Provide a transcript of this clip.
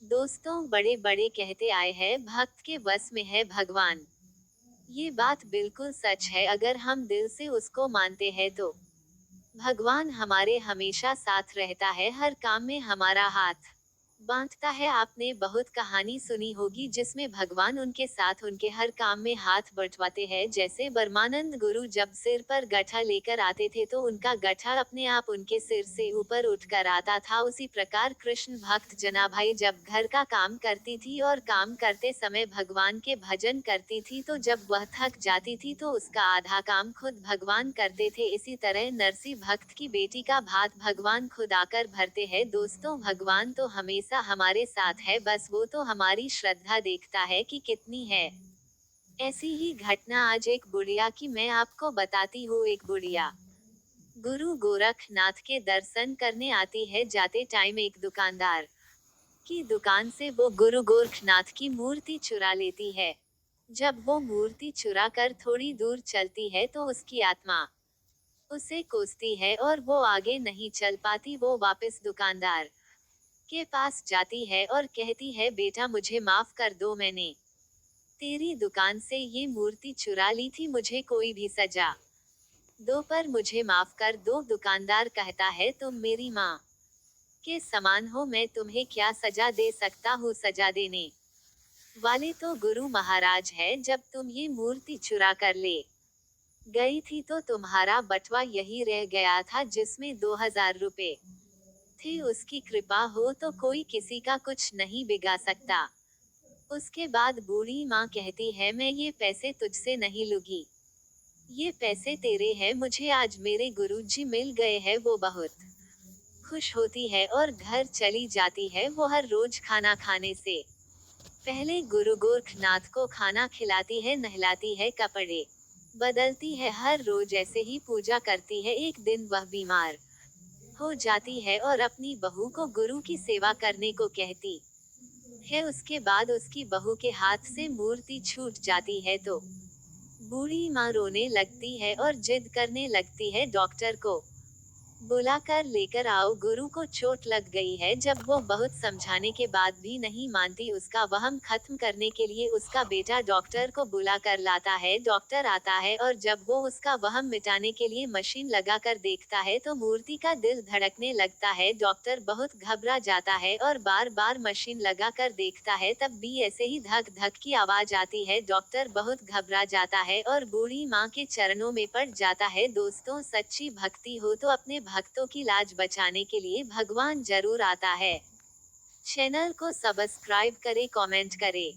दोस्तों बड़े बड़े कहते आए हैं भक्त के बस में है भगवान। ये बात बिल्कुल सच है अगर हम दिल से उसको मानते हैं तो। भगवान हमारे हमेशा साथ रहता है, हर काम में हमारा हाथ बांधता है। आपने बहुत कहानी सुनी होगी जिसमें भगवान उनके साथ उनके हर काम में हाथ बंटवाते हैं। जैसे ब्रह्मानंद गुरु जब सिर पर गठा लेकर आते थे तो उनका गठा अपने आप उनके सिर से ऊपर उठकर आता था। उसी प्रकार कृष्ण भक्त जनाभाई जब घर का काम करती थी और काम करते समय भगवान के भजन करती थी तो जब वह थक जाती थी तो उसका आधा काम खुद भगवान करते थे। इसी तरह नरसी भक्त की बेटी का भात भगवान खुद आकर भरते हैं। दोस्तों भगवान तो हमेशा हमारे साथ है, बस वो तो हमारी श्रद्धा देखता है कि कितनी है। ऐसी ही घटना आज एक बुढ़िया की मैं आपको बताती हूँ। एक बुढ़िया गुरु गोरखनाथ के दर्शन करने आती है। जाते टाइम एक दुकानदार की दुकान से वो गुरु गोरखनाथ की मूर्ति चुरा लेती है। जब वो मूर्ति चुरा कर थोड़ी दूर चलती है तो उसकी आत्मा उसे कोसती है और वो आगे नहीं चल पाती। वो वापस दुकानदार के पास जाती है और कहती है, बेटा मुझे माफ कर दो, मैंने तेरी दुकान से ये मूर्ति चुरा ली थी, मुझे कोई भी सजा दो पर मुझे माफ कर दो। दुकानदार कहता है, तुम मेरी माँ के समान हो, मैं तुम्हें क्या सजा दे सकता हूँ, सजा देने वाले तो गुरु महाराज है। जब तुम ये मूर्ति चुरा कर ले गई थी तो तुम्हारा बटवा यही रह गया था जिसमें 2000 रुपए थे। उसकी कृपा हो तो कोई किसी का कुछ नहीं बिगा सकता। उसके बाद बूढ़ी माँ कहती है, मैं ये पैसे तुझसे नहीं लूंगी, ये पैसे तेरे हैं, मुझे आज मेरे गुरुजी मिल गए हैं। वो बहुत खुश होती है और घर चली जाती है। वो हर रोज खाना खाने से पहले गुरु गोरखनाथ को खाना खिलाती है, नहलाती है, कपड़े बदलती है, हर रोज ऐसे ही पूजा करती है। एक दिन वह बीमार हो जाती है और अपनी बहू को गुरु की सेवा करने को कहती है। उसके बाद उसकी बहू के हाथ से मूर्ति छूट जाती है तो बूढ़ी माँ रोने लगती है और जिद करने लगती है, डॉक्टर को बुलाकर लेकर आओ, गुरु को चोट लग गई है। जब वो बहुत समझाने के बाद भी नहीं मानती, उसका वहम खत्म करने के लिए उसका बेटा डॉक्टर को बुलाकर लाता है। डॉक्टर आता है और जब वो उसका वहम मिटाने के लिए मशीन लगाकर देखता है तो मूर्ति का दिल धड़कने लगता है। डॉक्टर बहुत घबरा जाता है और बार बार मशीन लगाकर देखता है, तब भी ऐसे ही धक धक की आवाज आती है। डॉक्टर बहुत घबरा जाता है और बूढ़ी माँ के चरणों में पड़ जाता है। दोस्तों सच्ची भक्ति हो तो अपने भक्तों की लाज बचाने के लिए भगवान जरूर आता है। चैनल को सब्सक्राइब करें, कमेंट करें।